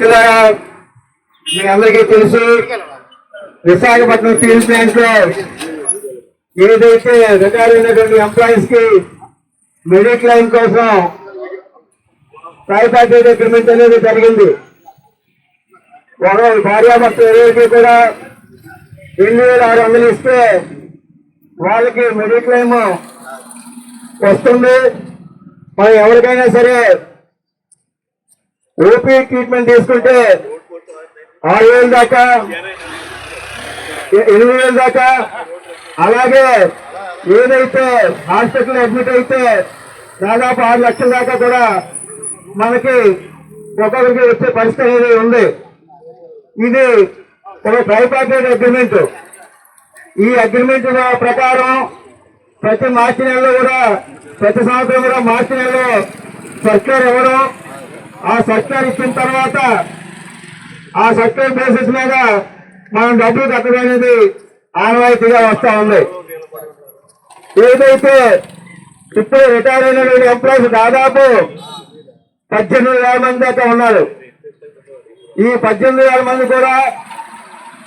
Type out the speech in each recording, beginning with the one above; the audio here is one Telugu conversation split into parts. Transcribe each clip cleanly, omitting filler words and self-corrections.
మిత్రులారా, మీ అందరికీ తెలుసు విశాఖపట్నం స్టీల్ ప్లాంట్ లో ఏదైతే రిటైర్ అయినటువంటి ఎంప్లాయీస్ కి మెడిక్లైమ్ కోసం ట్రైపార్టైట్ అగ్రిమెంట్ అనేది జరిగింది. ఒక భార్యాభర్త ఎవరికి కూడా 2600 ఇస్తే వాళ్ళకి మెడిక్లైమ్ వస్తుంది. మనం ఎవరికైనా సరే ఓపీ ట్రీట్మెంట్ తీసుకుంటే 6000 దాకా 8000 దాకా, అలాగే ఏదైతే హాస్పిటల్ అడ్మిట్ అయితే దాదాపు 6 లక్షల దాకా కూడా మనకి ఒక్కొక్కరికి వచ్చే పరిస్థితి అనేది ఉంది. ఇది ఒక ట్రైపార్టైట్ అగ్రిమెంట్. ఈ అగ్రిమెంట్ ప్రకారం ప్రతి మార్చి నెలలో కూడా ప్రతి సంవత్సరం కూడా మార్చి నెలలో సర్క్యులర్ ఇవ్వడం, ఆ సర్క్యులర్ ఇచ్చిన తర్వాత ఆ సర్క్యులర్ బేసిస్ మీద మనం డబ్బులు కట్టడం అనేది ఆనవాయితీగా వస్తా ఉంది. ఏదైతే ఇప్పుడు రిటైర్ అయినటువంటి ఎంప్లాయీస్ దాదాపు 18,000 మంది దాకా ఉన్నారు. ఈ 18,000 మంది కూడా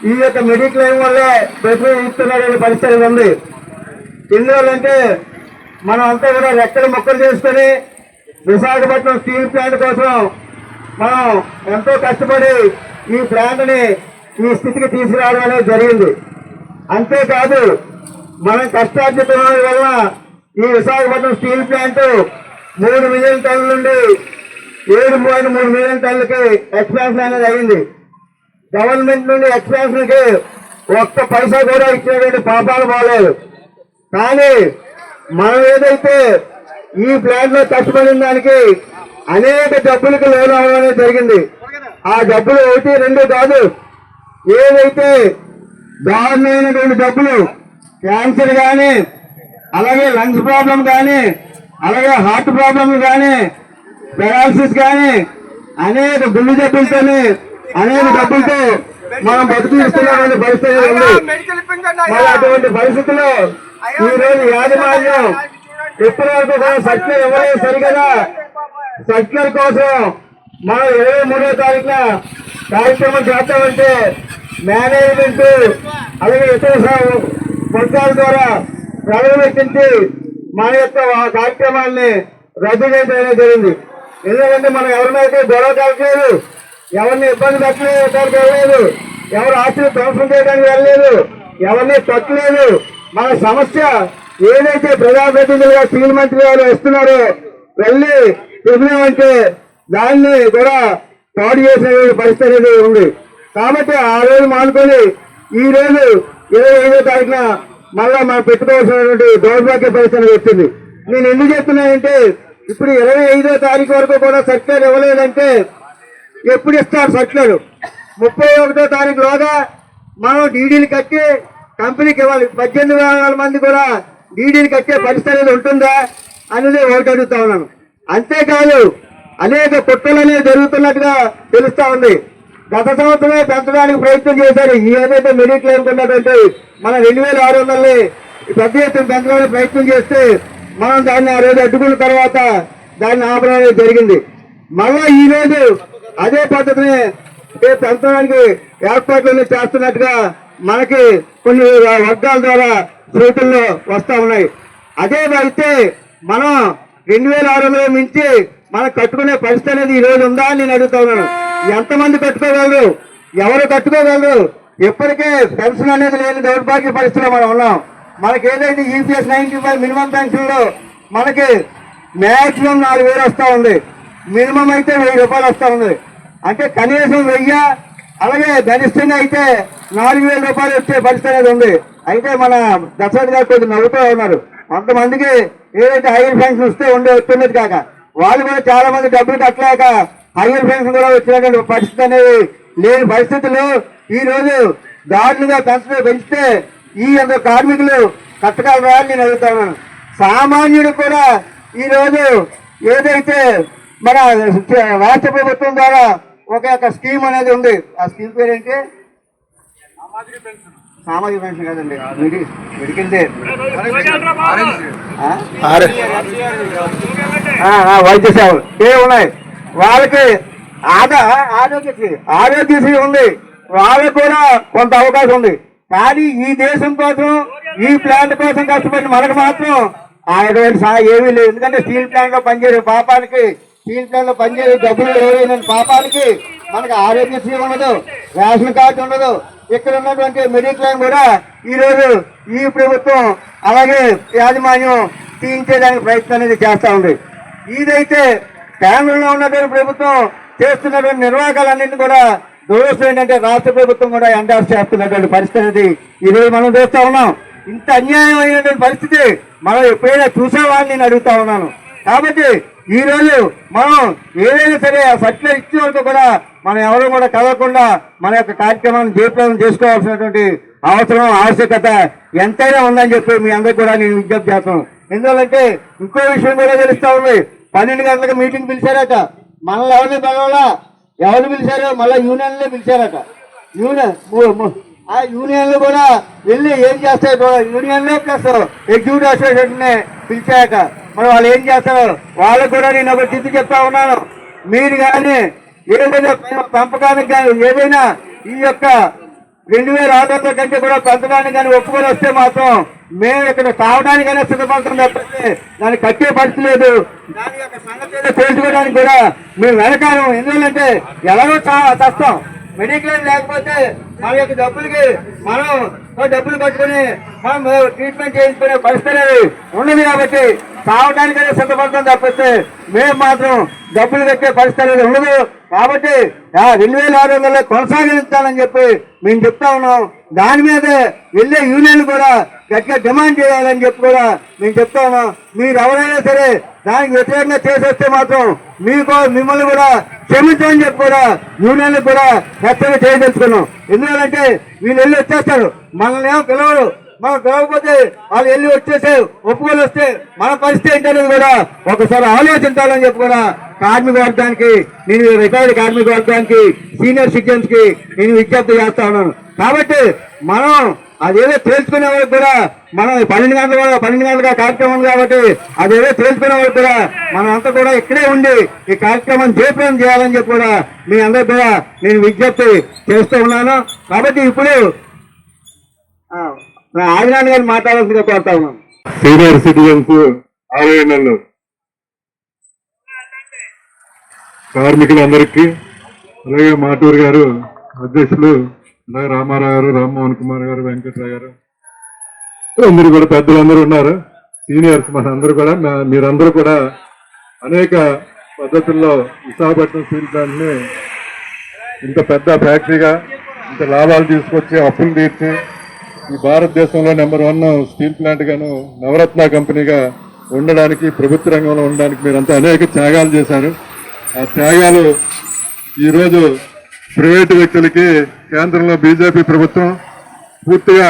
ఈ యొక్క మెడిక్లైమ్ వల్లే ప్రతినిధిస్తున్న పరిస్థితి ఉంది. ఎందువల్లంటే మనం అంతా కూడా రెక్కలు మొక్కలు చేసుకుని విశాఖపట్నం స్టీల్ ప్లాంట్ కోసం మనం ఎంతో కష్టపడి ఈ ప్లాంట్ ని ఈ స్థితికి తీసుకురావడం అనేది జరిగింది. అంతేకాదు మనం కష్టార్జితం వల్ల ఈ విశాఖపట్నం స్టీల్ ప్లాంట్ 3 మిలియన్ టన్నుల నుండి 7.3 మిలియన్ టన్నులకి ఎక్స్పాన్షన్ అనేది అయింది. గవర్నమెంట్ నుండి ఎక్స్పాన్షన్ కి ఒక్క పైసా కూడా ఇచ్చేటువంటి పాపాలు పోలేదు. కానీ మనం ఏదైతే ఈ ప్లాంట్ లో కష్టపడిన దానికి అనేక డబ్బులకు లోన్ అవ్వడం అనేది జరిగింది. ఆ డబ్బులు 1, 2 కాదు, ఏదైతే దారుణమైనటువంటి డబ్బులు, క్యాన్సర్ కానీ, అలాగే లంగ్స్ ప్రాబ్లం కానీ, అలాగే హార్ట్ ప్రాబ్లం కానీ, పెరాలసిస్ కానీ, అనేక గుండె జబ్బులతోనే అనేక డబ్బులతో మనం బతుకుతున్నటువంటి పరిస్థితి ఉంది. మరి అటువంటి పరిస్థితుల్లో ఈ రోజు యాజమాన్యం ఇప్పటి వరకు కూడా సర్క్యులర్ ఇవ్వలేదు సరిగదా. సర్క్యులర్ కోసం మనం 23వ తారీఖున కార్యక్రమం చేస్తామంటే మేనేజ్మెంట్ అలాగే ఇతర వర్గాల ద్వారా ప్రవేశించి మన యొక్క కార్యక్రమాన్ని రద్దు చేయడం జరిగింది. ఎందుకంటే మనం ఎవరినైతే గొడవ కలగలేదు, ఎవరిని ఇబ్బంది పెట్టలేదు, ఎవరు ఆస్తులు ధ్వంసం చేయడానికి వెళ్ళలేదు, ఎవరిని తొక్కలేదు. మన సమస్య ఏదైతే ప్రజాప్రతినిధులుగా స్టీల్ మంత్రి గారు వస్తున్నారో వెళ్ళి చెప్పినామంటే దాన్ని కూడా పాడు చేసే పరిస్థితి అనేది ఉంది. కాబట్టి ఆ రోజు మానుకొని ఈ రోజు 25వ తారీఖున మళ్ళా మనం పెట్టుకోవాల్సినటువంటి దౌర్భాగ్య పరిస్థితి వచ్చింది. నేను ఎందుకు చెప్తున్నానంటే ఇప్పుడు 25వ తారీఖు వరకు కూడా సర్క్యులర్ ఇవ్వలేదంటే ఎప్పుడు ఇస్తారు సర్క్యులర్? 31వ తారీఖులోగా మనం డీడీలు కట్టి కంపెనీకి ఇవ్వాలి. 18,000 మంది కూడా డీడీలు కట్టే పరిస్థితి అనేది ఉంటుందా అనేది ఒకటి అడుగుతా ఉన్నాను. అంతేకాదు అనేక కుట్రలు అనేవి జరుగుతున్నట్టుగా తెలుస్తా ఉంది. గత సంవత్సరమే పెంచడానికి ప్రయత్నం చేశారు. ఏదైతే మెడిక్లైమ్ ఉన్నటువంటి మన 2,600 పెద్ద ఎత్తున పెంచడానికి ప్రయత్నం చేస్తే మనం దాన్ని ఆ రోజు అడ్డుకున్న తర్వాత దాన్ని ఆపడం అనేది జరిగింది. మళ్ళా ఈ రోజు అదే పద్ధతిని పెంచడానికి ఏర్పాట్లన్నీ చేస్తున్నట్టుగా మనకి కొన్ని వర్గాల ద్వారా సూచనలు వస్తా ఉన్నాయి. అదే అయితే మనం 2,600 మించి మనం కట్టుకునే పరిస్థితి అనేది ఈ రోజు ఉందా అని నేను అడుగుతా ఉన్నాను. ఎంతమంది కట్టుకోగలరు? ఎవరు కట్టుకోగలరు? ఇప్పటికే పెన్షన్ అనేది లేని దౌర్భాగ్య పరిస్థితిలో మనం ఉన్నాం. మనకి ఏదైతే ఈపీఎస్ 95 మినిమం పెన్షన్ లో మనకి మాక్సిమం 4,000 వస్తా ఉంది, మినిమం అయితే 1,000 రూపాయలు వస్తా ఉంది. అంటే కనీసం 1000, అలాగే గరిష్టంగా అయితే 4,000 రూపాయలు వచ్చే పరిస్థితి అనేది ఉంది. అయితే మన దశరథ్ గారు కొద్దిగా నవ్వుతూ ఉన్నారు. కొంతమందికి ఏదైతే హైయర్ పెన్షన్ వస్తే వస్తున్నది కాక వాళ్ళు కూడా చాలా మంది డబ్బులు కట్టలేక హైయర్ పెన్షన్ కూడా వచ్చినటువంటి పరిస్థితి అనేది లేని పరిస్థితులు ఈ రోజు దారుణంగా పెంచితే ఈ కార్మికులు కట్టగలరా అని నేను అడుగుతున్నాను. సామాన్యుడు కూడా ఈ రోజు ఏదైతే మన రాష్ట్ర ప్రభుత్వం ద్వారా ఒక స్కీమ్ అనేది ఉంది. ఆ స్కీమ్ పేరేంటి? సామాజిక పెన్షన్ కదండి, మెడికల్దే వైద్య సేవలు ఏ ఉన్నాయి. వాళ్ళకి ఆరోగ్యశ్రీ ఉంది, వాళ్ళకు కూడా కొంత అవకాశం ఉంది. కానీ ఈ దేశం కోసం, ఈ ప్లాంట్ కోసం కష్టపడి మనకు మాత్రం ఏమీ లేదు. ఎందుకంటే స్టీల్ ప్లాంట్ లో పనిచేసే పాపానికి, స్టీల్ ప్లాంట్ లో పనిచేసే డబ్బులు ఏవైనా పాపానికి మనకు ఆరోగ్యశ్రీ ఉండదు, రేషన్ కార్డు ఉండదు. ఇక్కడ ఉన్నటువంటి మెడిక్లెయిమ్ కూడా ఈ రోజు ఈ ప్రభుత్వం అలాగే యాజమాన్యం తీయించేదానికి ప్రయత్నం అనేది చేస్తా ఉంది. ఇదైతే కేంద్రంలో ఉన్నటువంటి ప్రభుత్వం చేస్తున్నటువంటి నిర్వాహకాలన్నింటినీ కూడా దురదృష్టం ఏంటంటే రాష్ట్ర ప్రభుత్వం కూడా ఎండార్స్ చేస్తున్నటువంటి పరిస్థితి ఈరోజు మనం చూస్తా ఉన్నాం. ఇంత అన్యాయమైనటువంటి పరిస్థితి మనం ఎప్పుడైనా చూసేవాళ్ళని నేను అడుగుతా ఉన్నాను. కాబట్టి ఈ రోజు మనం ఏదైనా సరే ఆ సర్టిఫికేట్ ఇచ్చే వరకు కూడా మనం ఎవరు కూడా కదలకుండా మన యొక్క కార్యక్రమాన్ని జయప్రదం చేసుకోవాల్సినటువంటి అవసరం, ఆవశ్యకత ఎంతైనా ఉందని చెప్పి మీ అందరికి కూడా నేను విజ్ఞప్తి చేస్తాను. ఎందుకంటే ఇంకో విషయం కూడా తెలుస్తా ఉంది. 12 గంటలకు మీటింగ్ పిలిచారట, మనల్ని ఎవరిని పిలవాలా, ఎవరు పిలిచారో మళ్ళీ యూనియన్లే పిలిచారట. ఆ యూనియన్లు కూడా వెళ్ళి ఏం చేస్తారో, యూనియన్లే ప్లస్ ఎగ్జిక్యూటివ్ అసోసియేషన్ పిలిచారట. మరి వాళ్ళు ఏం చేస్తారో వాళ్ళకు కూడా నేను ఒక స్థితి చెప్తా ఉన్నాను. మీరు కానీ ఏదైనా పంపకానికి కానీ ఏదైనా ఈ యొక్క 2600 కంటే కూడా పెంచడానికి కానీ ఒప్పుకొని వస్తే మాత్రం మేము ఇక్కడ తాగడానికైనా సిద్ధపడతాం తప్పితే దాన్ని కట్టే పరిస్థితి లేదు. దాని యొక్క సంగతి తెలుసుకోవడానికి కూడా మేము వెనకాలం. ఎందుకంటే ఎలాగో కష్టం, మెడిక్లెయిమ్ లేకపోతే మన యొక్క డబ్బులకి మనం డబ్బులు కట్టుకుని మనం ట్రీట్మెంట్ చేయించుకునే పరిస్థితి ఉండదు. కాబట్టి తాగడానికైనా సిద్ధపడతాం తప్పిస్తే మేము మాత్రం డబ్బులు కట్టే పరిస్థితి ఉండదు. కాబట్టి 2600 కొనసాగించాలని చెప్పి మేము చెప్తా ఉన్నాం. దాని మీద వెళ్ళే యూనియన్ కూడా గట్టిగా డిమాండ్ చేయాలని చెప్పి కూడా మేము చెప్తా ఉన్నాం. మీరు ఎవరైనా సరే దానికి వ్యతిరేకంగా చేసేస్తే మాత్రం మిమ్మల్ని కూడా క్షమించమని చెప్పి కూడా యూనియన్లు కూడా హెచ్చరిక చేయదలుచుకున్నాం. ఎందుకంటే వీళ్ళు వెళ్ళి వచ్చేస్తారు, మనల్ని ఏమో పిలవరు. మనం పిలవకపోతే వాళ్ళు వెళ్ళి వచ్చేసి ఒప్పుకొని వస్తే మన పరిస్థితి ఏంటనేది కూడా ఒకసారి ఆలోచించాలని చెప్పి కూడా కార్మిక వర్గానికి, నేను రిటైర్డ్ కార్మిక వర్గానికి, సీనియర్ సిటిజన్స్ కి నేను విజ్ఞప్తి చేస్తా ఉన్నాను. కాబట్టి మనం అదేదో తేల్చుకునే వాళ్ళకి కూడా మనం 12 గంటలుగా కార్యక్రమం కాబట్టి అదేదో తేల్చుకునే వాళ్ళకి కూడా మనం అంతా కూడా ఇక్కడే ఉండి ఈ కార్యక్రమం జయప్రదం చేయాలని చెప్పి కూడా మీ అందరికి కూడా నేను విజ్ఞప్తి చేస్తూ ఉన్నాను. కాబట్టి ఇప్పుడు ఆదినారాయణ గారిని మాట్లాడాల్సిందిగా కోరుతా ఉన్నాను. సీనియర్ సిటిజన్స్ ఆలయాలలో కార్మికులందరికీ, అలాగే మాటూరు గారు అధ్యక్షులు, అలాగే రామారావు గారు, రామ్మోహన్ కుమార్ గారు, వెంకటరావు గారు, అందరూ కూడా పెద్దలందరూ ఉన్నారు, సీనియర్స్ మనందరూ కూడా. మీరందరూ కూడా అనేక పద్ధతుల్లో విశాఖపట్నం స్టీల్ ప్లాంట్ ని ఇంత పెద్ద ఫ్యాక్టరీగా, ఇంత లాభాలు తీసుకొచ్చి అప్పులు తీర్చి ఈ భారతదేశంలో నెంబర్ 1 స్టీల్ ప్లాంట్ గాను, నవరత్న కంపెనీగా ఉండడానికి, ప్రభుత్వ రంగంలో ఉండడానికి మీరంతా అనేక త్యాగాలు చేశారు. ఆ త్యాగాలు ఈరోజు ప్రైవేటు వ్యక్తులకి కేంద్రంలో బీజేపీ ప్రభుత్వం పూర్తిగా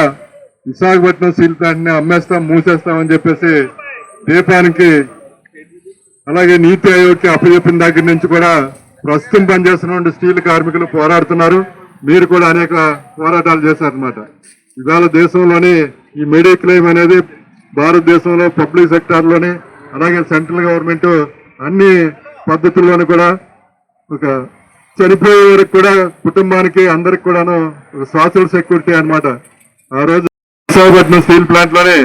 విశాఖపట్నం స్టీల్ ప్లాంట్ ని అమ్మేస్తాం, మూసేస్తామని చెప్పేసి దీపానికి, అలాగే నీతి ఆయోగ్కి అప్పచెప్పిన దగ్గర నుంచి కూడా ప్రస్తుతం పనిచేస్తున్న స్టీల్ కార్మికులు పోరాడుతున్నారు. మీరు కూడా అనేక పోరాటాలు చేశారనమాట. ఇవాళ దేశంలోని ఈ మెడిక్లెయిమ్ అనేది భారతదేశంలో పబ్లిక్ సెక్టార్లోని, అలాగే సెంట్రల్ గవర్నమెంట్ అన్ని పద్ధతుల్లోనూ కూడా ఒక చనిపోయే వరకు కూడా కుటుంబానికి అందరికి కూడాను ఒక సోషల్ సెక్యూరిటీ అన్నమాట. ఆ రోజు విశాఖపట్నం స్టీల్ ప్లాంట్ లోనే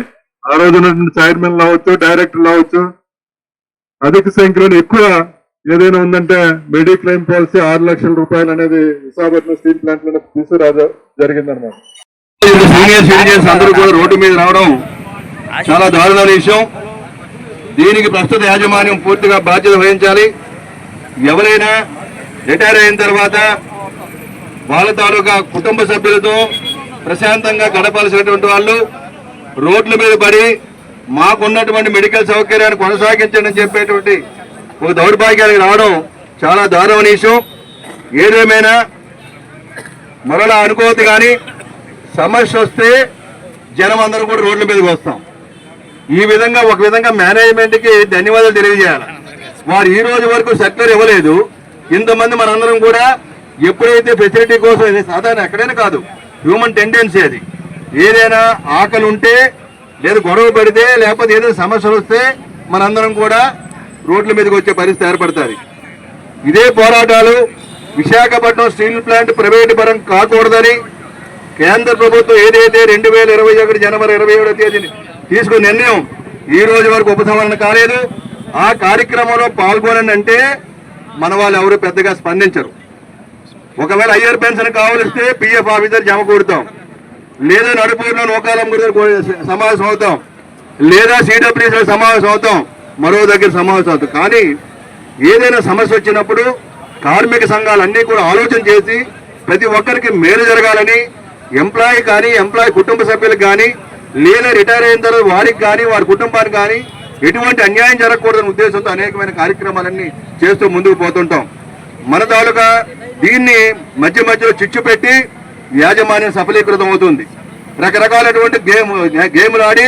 ఆ రోజు చైర్మన్ అవ్వచ్చు, డైరెక్టర్లు అవ్వచ్చు, అధిక సంఖ్యలో ఎక్కువ ఏదైనా ఉందంటే మెడిక్లెయిమ్ పాలసీ 6 లక్షల రూపాయలు అనేది విశాఖపట్నం స్టీల్ ప్లాంట్ లోనే తీసుకురాజు జరిగిందన్నమాట. సీనియర్ సిటిజన్స్ అందరూ కూడా రోడ్డు మీద రావడం చాలా దారుణమైన విషయం. దీనికి ప్రస్తుత యాజమాన్యం పూర్తిగా బాధ్యత వహించాలి. ఎవరైనా రిటైర్ అయిన తర్వాత వాళ్ళ తాలూకా కుటుంబ సభ్యులతో ప్రశాంతంగా గడపాల్సినటువంటి వాళ్ళు రోడ్ల మీద పడి మాకున్నటువంటి మెడికల్ సౌకర్యాన్ని కొనసాగించండి అని చెప్పేటువంటి ఒక దౌర్భాగ్యానికి రావడం చాలా దారుణమైన విషయం. ఏదేమైనా మరలా అనుకోవద్దు, కానీ సమస్య వస్తే జనం అందరూ కూడా రోడ్ల మీదకి వస్తాం. ఈ విధంగా ఒక విధంగా మేనేజ్మెంట్కి ధన్యవాదాలు తెలియజేయాలి. వారు ఈ రోజు వరకు సర్క్యులర్ ఇవ్వలేదు. ఇంతమంది మనందరం కూడా ఎప్పుడైతే ఫెసిలిటీ కోసం, ఇది సాధారణ ఎక్కడైనా కాదు, హ్యూమన్ టెండెన్సీ అది. ఏదైనా ఆకలి ఉంటే, లేదా గొడవ పడితే, లేకపోతే ఏదైనా సమస్యలు వస్తే మనందరం కూడా రోడ్ల మీదకి వచ్చే పరిస్థితి ఏర్పడుతుంది. ఇదే పోరాటాలు విశాఖపట్నం స్టీల్ ప్లాంట్ ప్రైవేటు పరం కాకూడదని కేంద్ర ప్రభుత్వం ఏదైతే 2021 జనవరి 27వ తేదీని తీసుకున్న నిర్ణయం ఈ రోజు వరకు ఉపసంహరణ కాలేదు. ఆ కార్యక్రమంలో పాల్గొనండి అంటే మన వాళ్ళు ఎవరు పెద్దగా స్పందించరు. ఒకవేళ హయ్యర్ పెన్షన్ కావాలిస్తే పిఎఫ్ ఆఫీసర్ జమ కొడతాం, లేదా నడుపూరులో నూకాలం సమావేశం అవుతాం, లేదా సిడబ్ల్యూసీ సమావేశం అవుతాం, మరో దగ్గర సమావేశం అవుతాం. కానీ ఏదైనా సమస్య వచ్చినప్పుడు కార్మిక సంఘాలన్నీ కూడా ఆలోచన చేసి ప్రతి ఒక్కరికి మేలు జరగాలని, ఎంప్లాయీ కానీ ఎంప్లాయీ కుటుంబ సభ్యులకు కానీ, లేదా రిటైర్ అయిన తర్వాత వారికి కానీ వారి కుటుంబానికి కానీ ఎటువంటి అన్యాయం జరగకూడదనే ఉద్దేశంతో అనేకమైన కార్యక్రమాలన్నీ చేస్తూ ముందుకు పోతుంటాం. మన తాలూకా దీన్ని మధ్య మధ్యలో చిచ్చు పెట్టి యాజమాన్యం సఫలీకృతం అవుతుంది. రకరకాలైనటువంటి గేములు ఆడి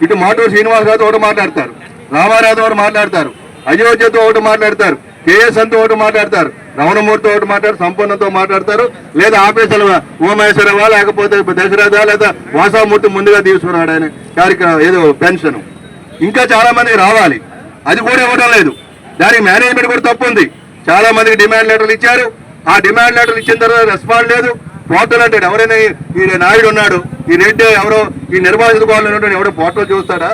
ఇటు మాటూరు శ్రీనివాసరావుతో ఒకటి మాట్లాడతారు, రామారావుతో ఒకటి మాట్లాడతారు, అయోధ్యతో ఒకటి మాట్లాడతారు, కేఎస్ అంతా ఒకటి మాట్లాడతారు, రమణమూర్తితో ఒకటి మాట్లాడతారు, సంపూర్ణతో మాట్లాడతారు, లేదా ఆఫీసుల ఉమామేశ్వరవా లేకపోతే దశరథ లేదా వాసామూర్తి ముందుగా తీసుకున్నాడు ఆయన కార్యక్రమం ఏదో పెన్షన్. ఇంకా చాలా మందికి రావాలి, అది కూడా ఇవ్వడం లేదు. దానికి మేనేజ్మెంట్ కూడా తప్పు ఉంది. చాలా మందికి డిమాండ్ లెటర్లు ఇచ్చారు, ఆ డిమాండ్ లెటర్లు ఇచ్చిన తర్వాత రెస్పాండ్ లేదు. పోర్టల్ అంటే ఎవరైనా ఈ నాయుడు ఉన్నాడు, ఈ రెడ్డి ఎవరో ఈ నిర్వాసితుకోవాలని ఎవరో పోర్టల్ చూస్తాడా?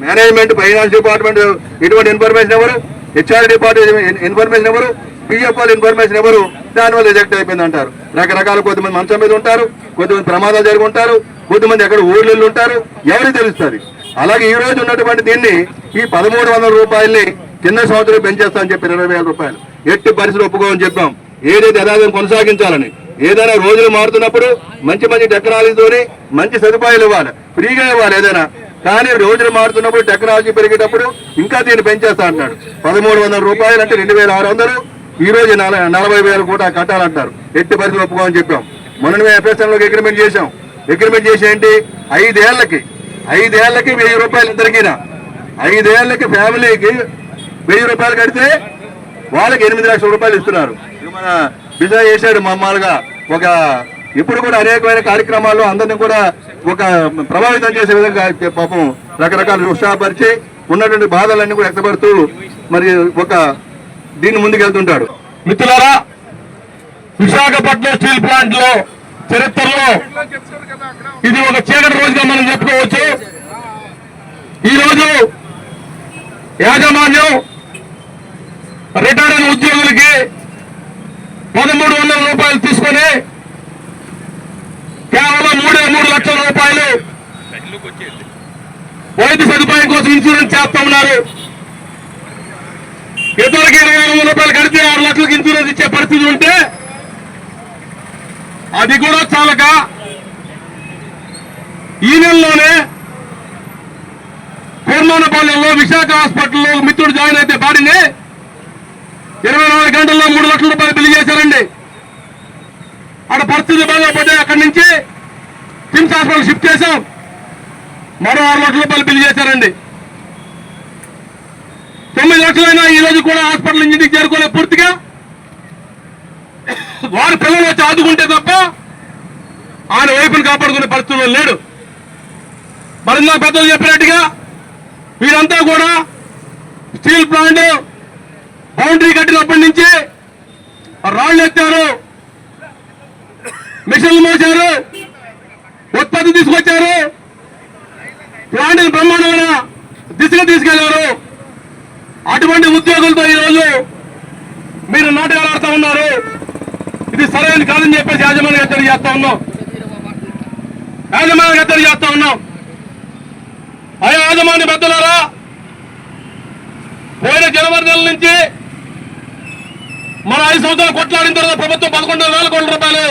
మేనేజ్మెంట్, ఫైనాన్స్ డిపార్ట్మెంట్ ఎటువంటి ఇన్ఫర్మేషన్ ఎవరు, హెచ్ఆర్ డిపార్ట్మెంట్ ఇన్ఫర్మేషన్ ఎవరు, పిఎఫ్ఎల్ ఇన్ఫర్మేషన్ ఎవరు? దానివల్ల రిజెక్ట్ అయిపోయింది అంటారు. రకరకాల కొద్దిమంది మంచం మీద ఉంటారు, కొద్దిమంది ప్రమాదాలు జరిగి ఉంటారు, కొద్దిమంది ఎక్కడ ఊళ్ళో ఉంటారు, ఎవరికి తెలుస్తుంది. అలాగే ఈ రోజు ఉన్నటువంటి దీన్ని ఈ 1300 రూపాయల్ని కింద సంవత్సరం పెంచేస్తా అని చెప్పి 20,000 రూపాయలు ఎట్టి పరిస్థితులు ఒప్పుకోమని చెప్పాం. ఏదైతే యథార్థం కొనసాగించాలని, ఏదైనా రోజులు మారుతున్నప్పుడు మంచి మంచి టెక్నాలజీతోని మంచి సదుపాయాలు ఇవ్వాలి, ఫ్రీగా ఇవ్వాలి ఏదైనా. కానీ రోజులు మారుతున్నప్పుడు టెక్నాలజీ పెరిగేటప్పుడు ఇంకా దీన్ని పెంచేస్తా అంటాడు. 1300 రూపాయలు అంటే 2600, ఈ రోజు 40,000 కూడా కట్టాలంటారు. ఎట్టి పరిస్థితులు ఒప్పుకోమని చెప్పాం. మొన్న ఎఫ్ఎస్ఎన్లోకి అగ్రిమెంట్ చేశాం. అగ్రిమెంట్ చేసి ఏంటి, 5 ఏళ్లకి 1000 రూపాయలు ఇద్దరికినా, 5 ఏళ్లకి ఫ్యామిలీకి 1000 రూపాయలు కడితే వాళ్ళకి 8 లక్షల రూపాయలు ఇస్తున్నారు. మన బిజా చేశాడు మమ్మాలుగా ఒక ఇప్పుడు కూడా అనేకమైన కార్యక్రమాల్లో అందరినీ కూడా ఒక ప్రభావితం చేసే విధంగా పాపం రకరకాల ఉత్సాహపరిచి ఉన్నటువంటి బాధలన్నీ కూడా వ్యక్తపడుతూ మరి ఒక దీన్ని ముందుకెళ్తుంటాడు. మిత్రులారా, విశాఖపట్నం స్టీల్ ప్లాంట్ లో చరిత్రలో ఇది ఒక చీకటి రోజుగా మనం చెప్పుకోవచ్చు. ఈ రోజు యాజమాన్యం రిటైర్డ్ ఉద్యోగులకి 1300 రూపాయలు తీసుకొని కేవలం 3 లక్షల రూపాయలు వైద్య సదుపాయం కోసం ఇన్సూరెన్స్ చేస్తా ఉన్నారు. ఇతరులకి 20,000 రూపాయలు కడితే 6 లక్షలకు ఇన్సూరెన్స్ ఇచ్చే పరిస్థితి ఉంటే అది కూడా చాలక ఈ నెలలోనే పూర్ణానపాలెంలో విశాఖ హాస్పిటల్లో మిత్రుడు జాయిన్ అయితే బాడీని 24 గంటల్లో 3 లక్షల రూపాయలు బిల్లు చేశారండి. అక్కడ పరిస్థితి బాగోపోతే అక్కడి నుంచి కిమ్స్ హాస్పిటల్ షిఫ్ట్ చేశాం, మరో 6 లక్షల రూపాయలు బిల్లు చేశారండి. 9 లక్షలైనా ఈ రోజు కూడా హాస్పిటల్ ఇంటికి చేరుకోలే పూర్తిగా. వారి పిల్లలు వచ్చి ఆదుకుంటే తప్ప ఆయన వైపుని కాపాడుకునే పరిస్థితుల్లో లేడు. మరి నా పెద్దలు చెప్పినట్టుగా వీరంతా కూడా స్టీల్ ప్లాంట్ బౌండరీ కట్టినప్పటి నుంచి రాళ్లు ఎత్తారు, మిషన్లు మోసారు, ఉత్పత్తి తీసుకొచ్చారు, ప్లాంట్ బ్రహ్మాండమైన దిశగా తీసుకెళ్లారు. అటువంటి ఉద్యోగులతో ఈరోజు మీరు నాటకాలు ఆడుతూ ఉన్నారు. ఇది సరైన కాదని చెప్పేసి యాజమాన్య హెచ్చరిక చేస్తా ఉన్నాం. యాజమాన్య హెచ్చరిక చేస్తా ఉన్నాం. అయ్యా యాజమాన్య పెద్దలారా, పోయిన జనవరి నెల నుంచి మన 5 సంవత్సరాలు కొట్లాడిన తర్వాత ప్రభుత్వం 11,000 కోట్ల రూపాయలు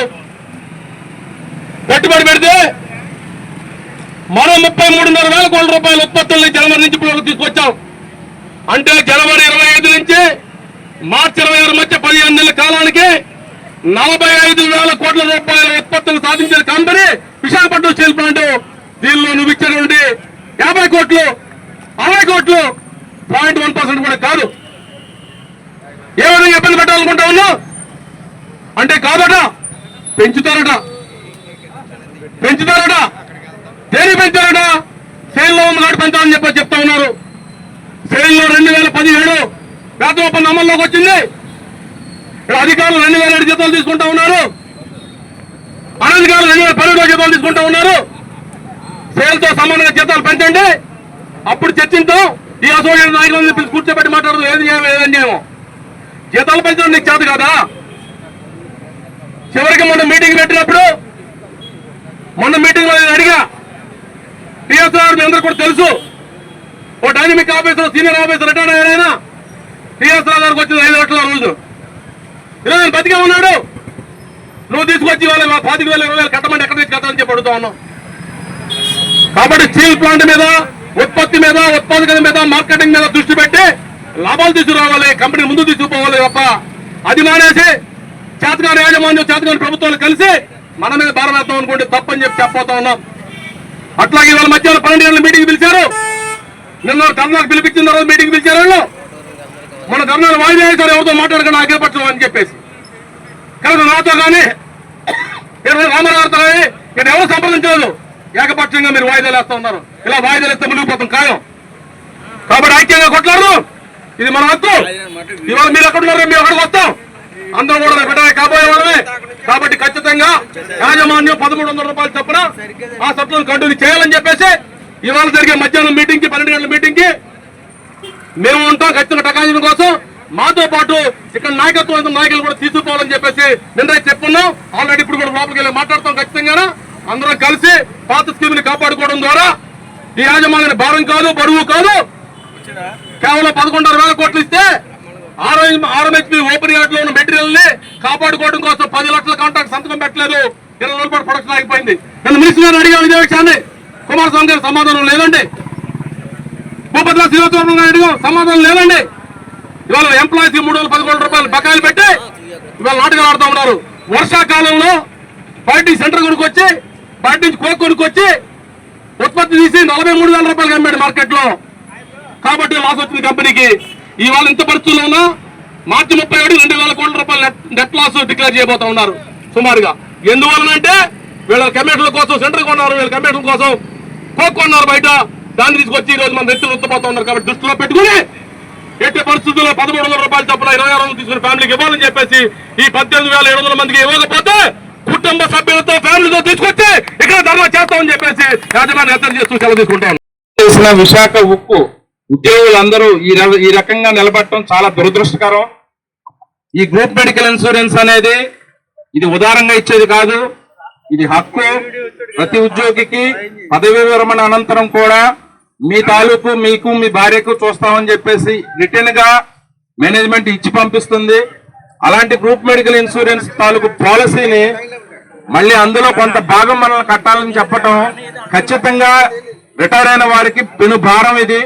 పెట్టుబడి పెడితే మరో 33,500 కోట్ల రూపాయల ఉత్పత్తుల్ని జనవరి నుంచి ఇప్పుడు తీసుకొచ్చాం. అంటే జనవరి 25 నుంచి మార్చి 26 మధ్య 15 నెలల కాలానికి 45,000 కోట్ల రూపాయల ఉత్పత్తులు సాధించిన కంపెనీ విశాఖపట్నం స్టీల్ ప్లాంట్. దీనిలో నువ్వు ఇచ్చినటువంటి 50 కోట్లు 60 కోట్లు 0.1% కూడా కాదు. ఏ విధంగా ఇబ్బంది పెట్టాలనుకుంటా ఉన్నావు అంటే కాదట, పెంచుతారట. దేని పెంచారట? సేల్లో ఉంది నాటి పెంచాలని చెప్తా ఉన్నారు. సేల్లో 2017 వేతన ఒప్పందం అమల్లోకి వచ్చింది. ఇక్కడ అధికారులు 2007 జీతాలు తీసుకుంటా ఉన్నారు, అనధికారులు 2012 జీతాలు తీసుకుంటా ఉన్నారు. సేల్తో సంబంధంగా జీతాలు పెంచండి, అప్పుడు చర్చించాం. ఈ అసోసియేషన్ నాయకులను పిలిచి కూర్చోబెట్టి మాట్లాడదు ఏది ఏమో. జీతాలు పెంచడం నీకు చేత కాదా? చివరికి మొన్న మీటింగ్ పెట్టినప్పుడు మొన్న మీటింగ్ లో నేను అడిగా, టీఎస్ఆర్ మీ అందరూ కూడా తెలుసు, ఓ dynamic officer senior officer retire అయ్యారైనా టీఎస్ఆర్ గారికి వచ్చింది 5 లక్షల రోజు. ఈరోజు బతికే ఉన్నాడు. నువ్వు తీసుకొచ్చి వాళ్ళ 25,000 20,000 కట్టమంటే ఎక్కడ తెచ్చి కట్టాలని చెప్పి అడుగుతా ఉన్నావు. కాబట్టి స్టీల్ ప్లాంట్ మీద, ఉత్పత్తి మీద, ఉత్పాదకత మీద, మార్కెటింగ్ మీద దృష్టి పెట్టి లాభాలు తీసుకురావాలి, కంపెనీ ముందు తీసుకుపోవాలి తప్ప అది మానేసి చేతగాని యాజమాన్యం, చేతగాని ప్రభుత్వాలు కలిసి మన మీద భారం వేస్తాం అనుకుంటే తప్పని చెప్పి చెప్పబోతా ఉన్నాం. అట్లాగే ఇవాళ మధ్యాహ్నం 12 గంటల మీటింగ్ పిలిచారు. నిన్న ధర్నాకు పిలిపించిన తర్వాత మీటింగ్ పిలిచారు వాళ్ళు. మన ధర్నాలు వాయిదా వేశారు, ఎవరితో మాట్లాడకుండా అఖిలపక్షం అని చెప్పేసి. కానీ నాతో కానీ రామారావుతో కానీ ఇక్కడ ఎవరు సంప్రదించలేదు. ఏకపక్షంగా మీరు వాయిదాలు వేస్తా ఉన్నారు. ఇలా వాయిదాలు వేస్తే మునిగిపోతాం ఖాయం. కాబట్టి ఐక్యంగా కొట్లాడదు, ఇది మన హక్కు. ఇవాళ మీరు ఎక్కడున్నారో మేము అక్కడికి వస్తాం. అందరూ కూడా బిడ్డ కాబోయే వాళ్ళమే. కాబట్టి ఖచ్చితంగా యాజమాన్యం 1,300 రూపాయలు చొప్పున ఆ సత్తులను కంటిన్యూ చేయాలని చెప్పేసి ఇవాళ జరిగే మధ్యాహ్నం మీటింగ్ కి 12 గంటల మీటింగ్ కి మేము ఉంటాం. ఖచ్చితంగా టకాయించడం కోసం మాతో పాటు ఇక్కడ నాయకత్వం నాయకులు కూడా తీసుకుపోవాలని చెప్పేసి నిన్న చెప్పున్నాం. ఆల్రెడీ ఇప్పుడు కూడా లోపలికి వెళ్ళి మాట్లాడతాం. ఖచ్చితంగా అందరం కలిసి పాత స్కీమ్ ని కాపాడుకోవడం ద్వారా ఈ యాజమాన్యాన్ని భారం కాదు, బరువు కాదు. కేవలం 11,500 కోట్లు ఇస్తే ఆర్ఎంహెచ్పి ఓపెన్ యార్డ్ లో ఉన్న మెటీరియల్ ని కాపాడుకోవడం కోసం 10 లక్షల కాంట్రాక్ట్ సంతకం పెట్టలేదు. 20 రోజుల పాటు ప్రొడక్షన్ ఆగిపోయింది. నేను మినిస్టర్ గారు అడిగాను ఇదే విషయాన్ని. కుమారస్వామి గారు సమాధానం లేదండి. భూపతి శ్రీనివాసరావు గారు అడిగాం, సమాధానం లేదండి. ఇవాళ ఎంప్లాయీస్ 311 రూపాయలు బకాయిలు పెట్టి ఇవాళ నాటకాలు ఆడుతూ ఉన్నారు. వర్షాకాలంలో బయట సెంటర్ కొనుక్కొచ్చి, బయట నుంచి కోక్ కొనుక్కొచ్చి ఉత్పత్తి తీసి 43,000 రూపాయలు అమ్మాడు మార్కెట్ లో. కాబట్టి లాస్ వచ్చింది కంపెనీకి. ఇవాళ ఇంత పరిస్థితుల్లో ఉన్నా మార్చి 31 2,000 కోట్ల రూపాయలు నెట్ లాస్ డిక్లేర్ చేయబోతా ఉన్నారు సుమారుగా. ఎందువలనంటే వీళ్ళ కమిషన్ల కోసం సెంటర్ కొన్నారు, వీళ్ళ కమిషన్ల కోసం కోక్ కొన్నారు బయట. దాన్ని తీసుకొచ్చి ఈ రోజు మన రైతులు ఉత్తపోతా ఉన్నారు. కాబట్టి దృష్టిలో పెట్టుకుని ఎట్టి పరిస్థితుల్లో 1,300 రూపాయలు చొప్పున 26 తీసుకుని ఫ్యామిలీకి ఇవ్వాలని చెప్పేసి ఈ 18,700 మందికి ఇవ్వకపోతే కుటుంబ సభ్యులతో ఫ్యామిలీతో తీసుకొచ్చి ఇక్కడ ధర్నా చేస్తామని చెప్పేసి యాజమాన్యం హెచ్చరిక చేస్తూ సెలవు తీసుకుంటాం. చేసిన విశాఖ ఉక్కు ఉద్యోగులందరూ ఈ రకంగా నిలబడటం చాలా దురదృష్టకరం. ఈ గ్రూప్ మెడికల్ ఇన్సూరెన్స్ అనేది ఇది ఉదారంగా ఇచ్చేది కాదు, ఇది హక్కు. ప్రతి ఉద్యోగికి పదవి విరమణ అనంతరం కూడా మీ తాలూకు మీకు మీ భార్యకు చూస్తామని చెప్పేసి రిటర్న్ గా మేనేజ్మెంట్ ఇచ్చి పంపిస్తుంది. అలాంటి గ్రూప్ మెడికల్ ఇన్సూరెన్స్ తాలూకు పాలసీని మళ్ళీ అందులో కొంత భాగం మనల్ని కట్టాలని చెప్పటం ఖచ్చితంగా రిటైర్ అయిన వారికి పెను భారం. ఇది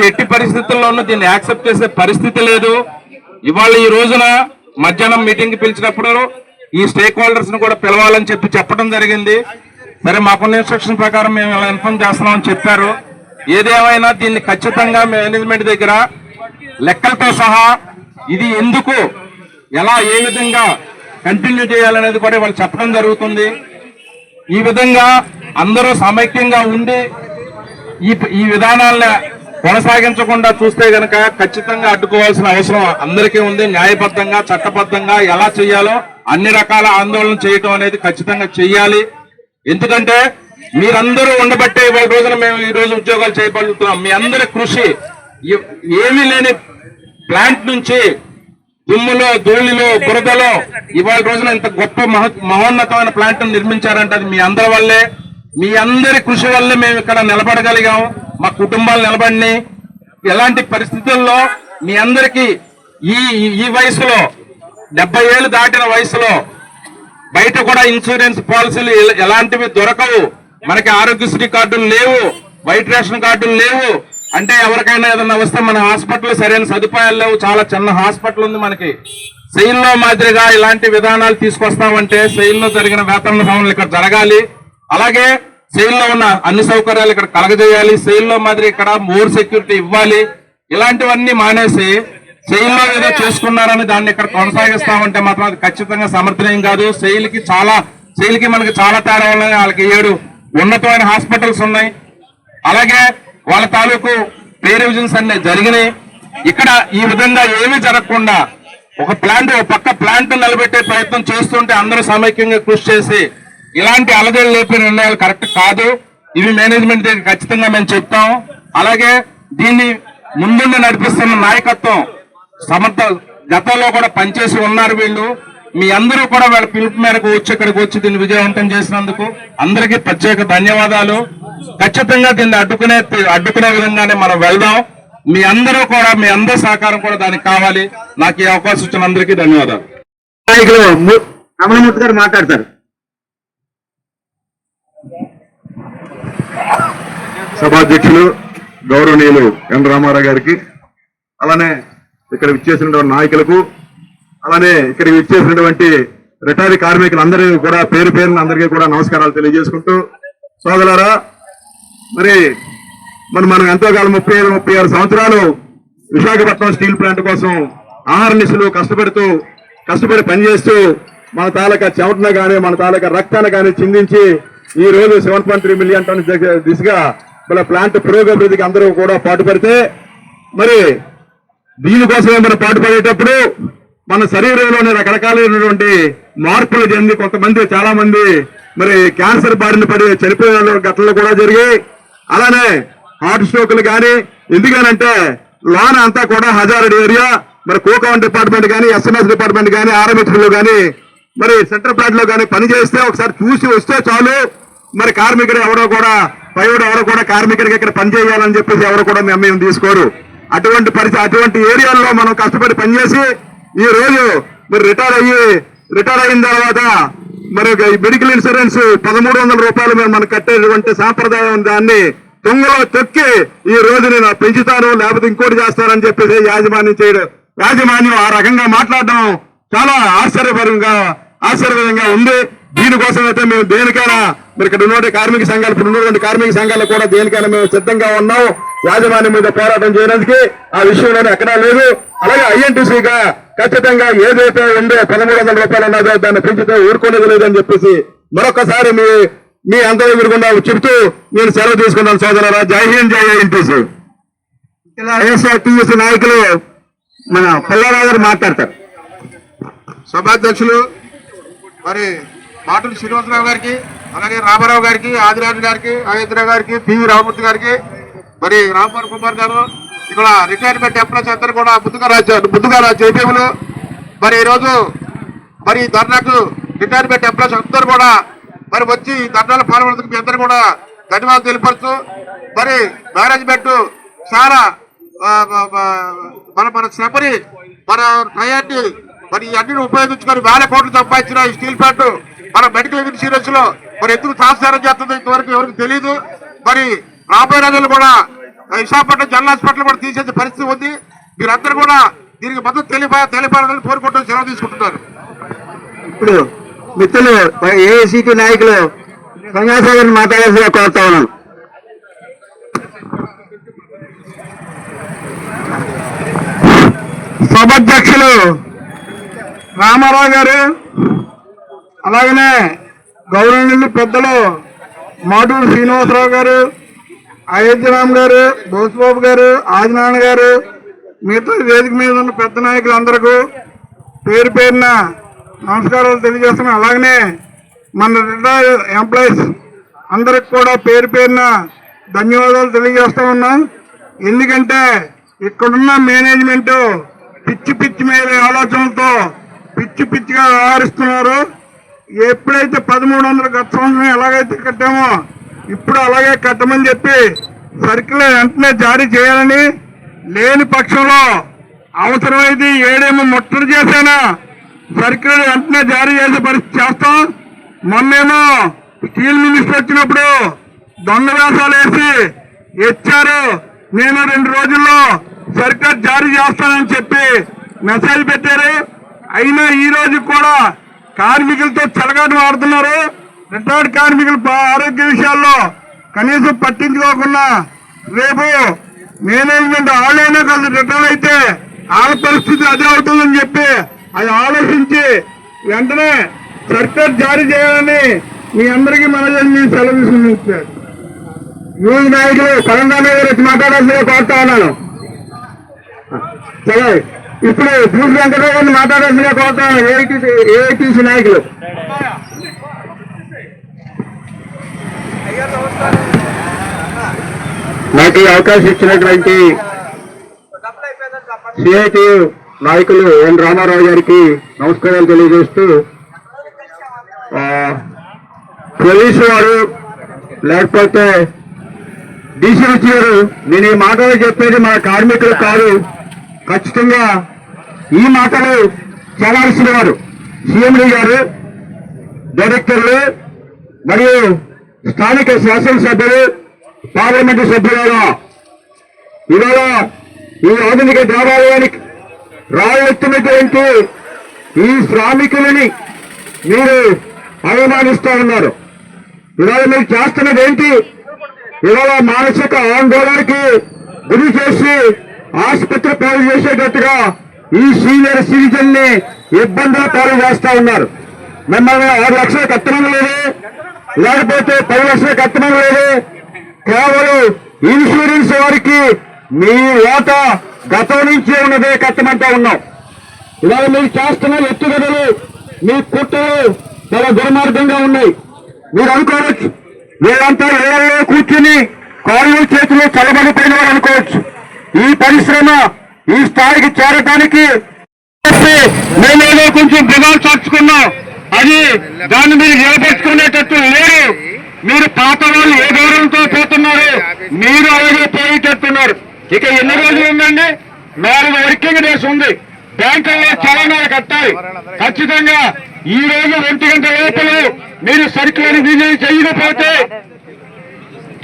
ఎట్టి పరిస్థితుల్లోనూ దీన్ని యాక్సెప్ట్ చేసే పరిస్థితి లేదు. ఇవాళ ఈ రోజున మధ్యాహ్నం మీటింగ్ పిలిచినప్పుడు ఈ స్టేక్ హోల్డర్స్ ను కూడా పిలవాలని చెప్పడం జరిగింది. సరే, మాకున్న ఇన్స్ట్రక్షన్ ప్రకారం మేము ఇలా ఇన్ఫార్మ్ చేస్తున్నామని చెప్పారు. ఏదేమైనా దీన్ని ఖచ్చితంగా మేనేజ్మెంట్ దగ్గర లెక్కలతో సహా ఇది ఎందుకు, ఎలా, ఏ విధంగా కంటిన్యూ చేయాలనేది కూడా వాళ్ళు చెప్పడం జరుగుతుంది. ఈ విధంగా అందరూ సమైక్యంగా ఉండి ఈ విధానాలను కొనసాగించకుండా చూస్తే గనక ఖచ్చితంగా అడ్డుకోవాల్సిన అవసరం అందరికీ ఉంది. న్యాయబద్ధంగా, చట్టబద్ధంగా ఎలా చేయాలో అన్ని రకాల ఆందోళన చేయటం అనేది ఖచ్చితంగా చెయ్యాలి. ఎందుకంటే మీరందరూ ఉండబట్టే ఇవాళ రోజున మేము ఈ రోజు ఉద్యోగాలు చేయగలుగుతున్నాం. మీ అందరి కృషి, ఏమీ లేని ప్లాంట్ నుంచి దుమ్ములో, ధూళిలో, బురదలో ఇవాళ రోజున ఇంత గొప్ప మహోన్నతమైన ప్లాంట్ నిర్మించారంటే అది మీ అందరి వల్లే. మీ అందరి కృషి వల్లే మేము ఇక్కడ నిలబడగలిగాం, మా కుటుంబాలు నిలబడినాయి. ఎలాంటి పరిస్థితుల్లో మీ అందరికీ ఈ వయసులో 70 ఏళ్ళు దాటిన వయసులో బయట కూడా ఇన్సూరెన్స్ పాలసీలు ఎలాంటివి దొరకవు. మనకి ఆరోగ్యశ్రీ కార్డులు లేవు, వైట్ రేషన్ కార్డులు లేవు. అంటే ఎవరికైనా ఏదైనా వస్తే మన హాస్పిటల్ సరైన సదుపాయాలు లేవు. చాలా చిన్న హాస్పిటల్ ఉంది మనకి. సెయిల్లో మాదిరిగా ఇలాంటి విధానాలు తీసుకొస్తామంటే సెయిల్లో జరిగిన వేతన సవరణలు ఇక్కడ జరగాలి. అలాగే సెయిల్లో ఉన్న అన్ని సౌకర్యాలు ఇక్కడ కలగజేయాలి. సెయిల్లో మాదిరి ఇక్కడ మోర్ సెక్యూరిటీ ఇవ్వాలి. ఇలాంటివన్నీ మానేసి సెయిల్లో ఏదో చేసుకున్నారని దాన్ని ఇక్కడ కొనసాగిస్తామంటే మాత్రం అది ఖచ్చితంగా సమర్థనీయం కాదు. సెయిల్కి మనకి చాలా తేడా ఉన్నాయి. వాళ్ళకి 7 ఉన్నతమైన హాస్పిటల్స్ ఉన్నాయి. అలాగే వాళ్ళ తాలూకు పే రివిజన్స్ అన్ని జరిగినాయి. ఇక్కడ ఈ విధంగా ఏమీ జరగకుండా ఒక పక్క ప్లాంట్ నిలబెట్టే ప్రయత్నం చేస్తుంటే అందరూ సమైక్యంగా కృషి చేసి ఇలాంటి అలజడి లేపే నిర్ణయాలు కరెక్ట్ కాదు. ఇవి మేనేజ్మెంట్ దగ్గర ఖచ్చితంగా మేము చెప్తాం. అలాగే దీన్ని ముందుండి నడిపిస్తున్న నాయకత్వం గతంలో కూడా పనిచేసి ఉన్నారు వీళ్ళు. మీ అందరూ కూడా వాళ్ళ పిలుపు మేరకు ఇక్కడికి వచ్చి దీన్ని విజయవంతం చేసినందుకు అందరికీ ప్రత్యేక ధన్యవాదాలు. ఖచ్చితంగా దీన్ని అడ్డుకునే విధంగానే మనం వెళ్దాం. మీ అందరూ కూడా మీ అందరి సహకారం కూడా దానికి కావాలి. నాకు ఈ అవకాశం ఇచ్చిన అందరికీ ధన్యవాదాలు. నాయకులు రమణమూర్తి గారు మాట్లాడతారు. సభాధ్యక్షులు గౌరవనీయులు ఎన్ రామారావు గారికి, అలానే ఇక్కడ విచ్చేసినటువంటి నాయకులకు, అలానే ఇక్కడికి విచ్చేసినటువంటి రిటైర్డ్ కార్మికులందరికీ కూడా పేరు పేరున అందరికీ కూడా నమస్కారాలు తెలియజేసుకుంటూ, సోదరులారా, మరి మనం ఎంతో కాలం 35-36 సంవత్సరాలు విశాఖపట్నం స్టీల్ ప్లాంట్ కోసం ఆహారనిశలు కష్టపడి పనిచేస్తూ మన తాలూకా చెమటను కానీ మన తాలూకా రక్తాన్ని కానీ చిందించి ఈ రోజు 7.3 మిలియన్ టన్ దిశగా మన ప్లాంట్ పురోగతికి అందరూ కూడా పాటుపడితే, మరి దీనికోసమే మనం పాటుపడేటప్పుడు మన శరీరంలోని రకరకాలైనటువంటి మార్పులు చెంది చాలా మంది మరి క్యాన్సర్ బారిన పడి చనిపోయే ఘటనలు కూడా జరిగాయి. అలానే హార్ట్ స్ట్రోక్లు కానీ, ఎందుకనంటే లోన అంతా కూడా హజార్డ్ ఏరియా, మరి కోకౌన్ డిపార్ట్మెంట్ కానీ, SMS డిపార్ట్మెంట్ కానీ, RMHలో కానీ, మరి సెంట్రల్ ప్లాంట్ లో కానీ పనిచేస్తే ఒకసారి చూసి వస్తే చాలు, మరి కార్మికుడు ఎవరో కూడా కార్మికుడికి ఇక్కడ పనిచేయాలని చెప్పేసి ఎవరు కూడా నిర్ణయం తీసుకోరు. అటువంటి ఏరియాల్లో మనం కష్టపడి పనిచేసి ఈ రోజు మరి రిటైర్ అయిన తర్వాత మరి మెడికల్ ఇన్సూరెన్స్ 1300 రూపాయలు మనం కట్టేటువంటి సాంప్రదాయం, దాన్ని దొంగలో తొక్కి ఈ రోజు నేను పెంచుతాను లేకపోతే ఇంకోటి చేస్తానని చెప్పేసి యాజమాన్యం ఆ రకంగా మాట్లాడడం చాలా ఆశ్చర్యకరంగా ఉంది. దీనికోసం అయితే మేము దేనికైనా మరి ఇక్కడ ఉన్నటువంటి కార్మిక సంఘాలు కూడా దేనికైనా మేము సిద్ధంగా ఉన్నాం. యాజమాన్యం మీద పోరాటం చేయడానికి ఆ విషయంలోనే ఎక్కడా లేదు. అలాగే INTCగా ఖచ్చితంగా ఏదైతే ఉందో 1300 రూపాయలు ఉన్నదో దాన్ని పెంచితే ఊరుకునేది లేదని చెప్పేసి మరొకసారి మీ అందరూ ఎదురుకుండా చెప్తూ నేను సెలవు తీసుకున్నాను. సోదరులారా, జై హింద్, జై INTC. ఇలా ASRTC నాయకులు మన పల్లారావు గారు మాట్లాడతారు. సభాధ్యక్షులు మరి మాటూరి శ్రీనివాసరావు గారికి, అలాగే రామారావు గారికి, ఆదిరాజు గారికి, అయోధ్య గారికి, PV రామమూర్తి గారికి, మరి రామ్మోహన్ కుమార్ గారు, ఇక్కడ రిటైర్మెంట్ ఎంప్లాయీస్ అందరూ కూడా ముందుగా చేపేములు. మరి ఈరోజు మరి ధర్నాకు రిటైర్మెంట్ ఎంప్లాయీస్ అందరూ కూడా మరి వచ్చి ధర్నాలు పాల్గొనేందుకు మీ అందరూ కూడా ధన్యవాదాలు తెలియపరుస్తూ, మరి మేనేజ్మెంట్ చాలా మన శ్రమని మన టయాన్ని మరి అన్నిని ఉపయోగించుకొని 1000 కోట్లు సంపాదించిన ఈ స్టీల్ ప్లాంట్ మన మెడికల్ ఇన్సూరెన్స్ లో మరి ఎందుకు తాత్సారం చేస్తుందో ఇంతవరకు ఎవరికి తెలియదు. మరి రాబోయే రోజులు కూడా విశాఖపట్నం జనరల్ హాస్పిటల్ కూడా తీసేసే పరిస్థితి ఉంది. మీరందరూ కూడా దీనికి మద్దతు తెలిపాలని కోరుకుంటూ సెలవు తీసుకుంటున్నారు. ఇప్పుడు మిత్రులు AICT నాయకులు గంగాసాగర్ మాట్లాడాల్సిన కోరుతా ఉన్నాను. సభాధ్యక్షులు రామారావు గారు, అలాగనే గౌరవనీయులు పెద్దలు మాటూరి శ్రీనివాసరావు గారు, అయోధ్యరామ్ గారు, బోసుబాబు గారు, ఆదినారాయణ గారు, మిగతా వేదిక మీద ఉన్న పెద్ద నాయకులందరికీ పేరు పేరున నమస్కారాలు తెలియజేస్తున్నాం. అలాగనే మన రిటైర్డ్ ఎంప్లాయీస్ అందరికి కూడా పేరు పేరున ధన్యవాదాలు తెలియజేస్తా ఉన్నాం. ఎందుకంటే ఇక్కడున్న మేనేజ్మెంట్ పిచ్చి మీద ఆలోచనలతో పిచ్చిగా వ్యవహరిస్తున్నారు. ఎప్పుడైతే 1300 గత సంవత్సరం ఎలాగైతే కట్టామో ఇప్పుడు అలాగే కట్టమని చెప్పి సర్క్యులర్ వెంటనే జారీ చేయాలని, లేని పక్షంలో అవసరమైతే ఏడేమో ముట్టడి చేసైనా సర్క్యులర్ వెంటనే జారీ చేసే పరిస్థితి చేస్తాం. మొన్నేమో స్టీల్ మినిస్టర్ వచ్చినప్పుడు దొంగ వేషాలు వేసి ఇచ్చారు, నేను 2 రోజుల్లో సర్క్యులర్ జారీ చేస్తానని చెప్పి మెసేజ్ పెట్టారు. అయినా ఈ రోజు కూడా కార్మికులతో చెలగాటు వాడుతున్నారు. రిటైర్డ్ కార్మికుల ఆరోగ్య విషయాల్లో కనీసం పట్టించుకోకుండా రేపు మేనేజ్మెంట్ వాళ్ళైనా కాదు రిటైర్ అయితే వాళ్ళ పరిస్థితి అదే అవుతుందని చెప్పి అది ఆలోచించి వెంటనే సర్క్యులర్ జారీ చేయాలని మీ అందరికీ మనల్ని సెలవు తీసుకుంటున్నారు. న్యూస్ నాయకులు తెలంగాణ గురించి మాట్లాడాల్సిందే కోరుతా ఉన్నాను. సరే, ఇప్పుడు బూస్ వెంకటరావు గారిని మాట్లాడాల్సిన కోరుతాం ఏఐటీసీ నాయకులు. నాకు ఈ అవకాశం ఇచ్చినటువంటి సిఐటియు నాయకులు ఎన్ రామారావు గారికి నమస్కారాలు తెలియజేస్తూ, పోలీసు వారు లేకపోతే డీసీసీ గారు, నేను ఈ మాటలు చెప్పేది మా కార్మికులు కాదు, ఖచ్చితంగా ఈ మాటలు చేయాల్సిన వారు సీఎండీ గారు, డైరెక్టర్లు మరియు స్థానిక శాసనసభ్యులు, పార్లమెంటు సభ్యులు. ఇవాళ ఈ ఆధునిక దేవాలయానికి రాయెత్తినటువంటి ఈ శ్రామికులని మీరు అవమానిస్తూ ఉన్నారు. ఇవాళ మీరు చేస్తున్నది ఏంటి? ఇవాళ మానసిక ఆందోళనకి గురి చేసి ఆసుపత్రి పాలు చేసేటట్టుగా ఈ సీనియర్ సిటిజన్ ని ఇబ్బందులు పాలు చేస్తా ఉన్నారు. మిమ్మల్ని 6 లక్షలు కట్టడం లేదు, లేకపోతే 10 లక్షలు కట్టడం లేదు. కేవలం ఇన్సూరెన్స్ వారికి మీ ఓట గతం నుంచే ఉన్నదే కట్టమంటా ఉన్నాం. ఇవాళ మీరు చేస్తున్న ఎత్తుగడలు, మీ కుట్రలు చాలా దుర్మార్గంగా ఉన్నాయి. మీరు అనుకోవచ్చు వీళ్ళంతా ఇళ్లలో కూర్చుని కాళ్ళు చేతులు చల్లబడిపోయిన వారు అనుకోవచ్చు. ఈ పరిశ్రమ ఈ స్థాయికి చేరటానికి మేమేదో కొంచెం బిగాలు చార్చుకున్నాం, అది దాన్ని మీరు నిలబెట్టుకునేటట్టు లేరు. మీరు పాత వాళ్ళు ఏ గౌరవంతో పోతున్నారు, మీరు అలాగే పోయేటట్టున్నారు. ఇక ఎన్ని రోజులు ఉందండి? 4 వర్కింగ్ డేస్ ఉంది. బ్యాంకుల్లో చలనాలు కట్టాలి. ఖచ్చితంగా ఈ రోజు 1 గంట లోపల మీరు సర్కులను విజయం చేయకపోతే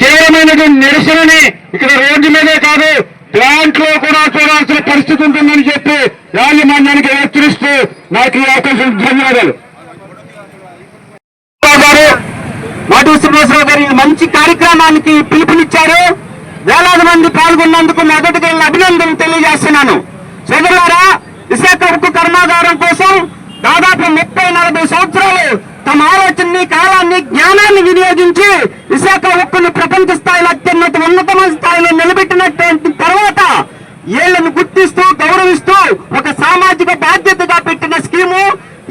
తీవ్రమైనటువంటి నిరసనని ఇక్కడ రోడ్డు మీదే కాదు ప్లాంట్ లో కూడా చూడాల్సిన పరిస్థితి ఉంటుందని చెప్పి యాజమాన్యానికి హెచ్చరిస్తూ నాకు ఈ అవకాశం ధన్యవాదాలు. మాటు శ్రీనివాసరావు గారు ఈ మంచి కార్యక్రమానికి పిలుపునిచ్చారు. వేలాది మంది పాల్గొన్నందుకు మొదటిగా అభినందనలు తెలియజేస్తున్నాను. సోదరులారా, విశాఖ ఉక్కు కర్మాగారం కోసం దాదాపు 30-40 సంవత్సరాలు తమ ఆలోచనని, కాలాన్ని, జ్ఞానాన్ని వినియోగించి విశాఖ ఉక్కును ప్రపంచ స్థాయిలో అత్యున్నత ఉన్నతమైన స్థాయిలో నిలబెట్టినటువంటి తర్వాత ఏళ్లను గుర్తిస్తూ గౌరవిస్తూ ఒక సామాజిక బాధ్యతగా పెట్టిన స్కీము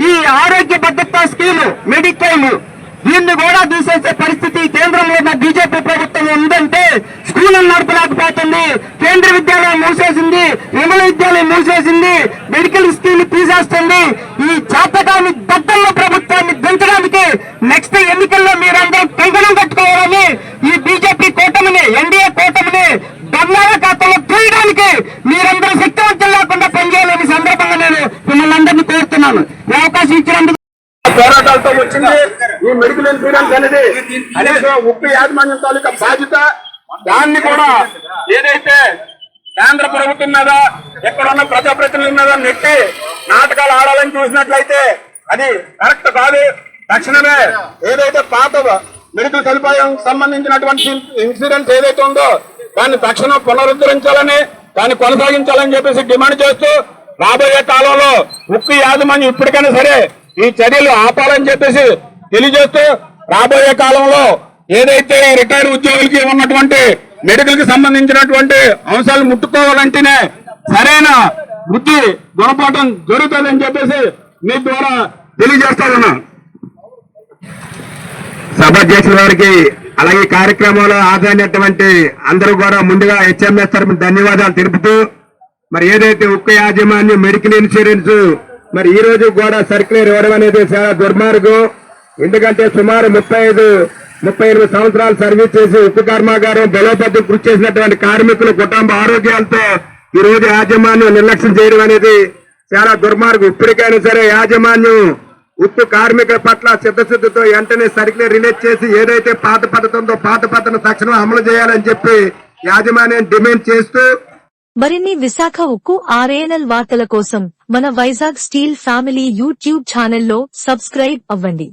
ఈ ఆరోగ్య భద్రతా స్కీము మెడిక్లెయిమ్. దీన్ని కూడా తీసేసే పరిస్థితి కేంద్రంలో ఉన్న బీజేపీ ప్రభుత్వం ఉందంటే స్కూళ్లను నడపలేకపోతుంది. కేంద్ర విద్యాలయం మూసేసింది, విమల విద్యాలయం మూసేసింది, మెడికల్ స్కీమ్ తీసేస్తుంది. ఈ చేతకాని దత్తన్న ప్రభుత్వాన్ని దించడానికి నెక్స్ట్ ఎన్నికల్లో మీరందరూ కంకణం కట్టుకోవాలని ఈ బీజేపీ కూటమిని, ఎన్డీఏ కూటమిని ధర్నాల ఖాతాలో తీయడానికి మీరందరూ శక్తివంతం లేకుండా పనిచేయాలని సందర్భంగా నేను మిమ్మల్ని అందరినీ కోరుతున్నాను. ఈ అవకాశం ఇచ్చినందుకు పోరాటాలతో వచ్చింది ఈ మెడికల్ ఇన్సూరెన్స్ అనేది. అనేక ఉక్కు యాజమాన్యం తాలూకా బాధ్యత. దాన్ని కూడా ఏదైతే కేంద్ర ప్రభుత్వం మీద, ఎక్కడున్న ప్రజాప్రతినిధుల మీద నెట్టి నాటకాలు ఆడాలని చూసినట్లయితే అది కరెక్ట్ కాదు. తక్షణమే ఏదైతే పాత మెడికల్ సదుపాయం సంబంధించినటువంటి ఇన్సూరెన్స్ ఏదైతే ఉందో దాన్ని తక్షణం పునరుద్ధరించాలని, దాన్ని కొనసాగించాలని చెప్పేసి డిమాండ్ చేస్తూ రాబోయే కాలంలో ఉక్కు యాజమాన్యం ఇప్పటికైనా సరే ఈ చర్యలు ఆపాలని చెప్పేసి తెలియజేస్తూ రాబోయే కాలంలో ఏదైతే రిటైర్డ్ ఉద్యోగులకి ఉన్నటువంటి మెడికల్ కి సంబంధించినటువంటి అంశాలు ముట్టుకోవాలంటేనే సరైన వృత్తి గుణపాఠం జరుగుతుందని చెప్పేసి మీ ద్వారా తెలియజేస్తా ఉన్నా. సభాధ్యక్షుల వారికి అలాగే కార్యక్రమంలో హాజరైనటువంటి అందరూ కూడా ముందుగా హెచ్ఎంఎస్ తరఫున ధన్యవాదాలు తెలుపుతూ, మరి ఏదైతే ఉక్కు యాజమాన్యం మెడికల్ ఇన్సూరెన్స్ మరి ఈ రోజు కూడా సర్క్యులర్ ఇవ్వడం అనేది చాలా దుర్మార్గం. ఎందుకంటే సుమారు 35-38 సంవత్సరాలు సర్వీస్ చేసి ఉక్కు కర్మాగారం బలోపేతం కృషి చేసినటువంటి కార్మికుల కుటుంబ ఆరోగ్యాలతో ఈ రోజు యాజమాన్యం నిర్లక్ష్యం చేయడం అనేది చాలా దుర్మార్గం. ఇప్పటికైనా సరే యాజమాన్యం ఉక్కు కార్మికుల పట్ల చిత్తశుద్ధితో వెంటనే సర్క్యులర్ రిలీజ్ చేసి ఏదైతే పాత పద్ధతి ఉందో పాత పద్ధతిని తక్షణం అమలు చేయాలని చెప్పి యాజమాన్యం డిమాండ్ చేస్తూ, మరిన్ని విశాఖ ఉక్కు RNL వార్తల కోసం మన వైజాగ్ స్టీల్ ఫ్యామిలీ యూట్యూబ్ ఛానల్లో సబ్స్క్రైబ్ అవ్వండి.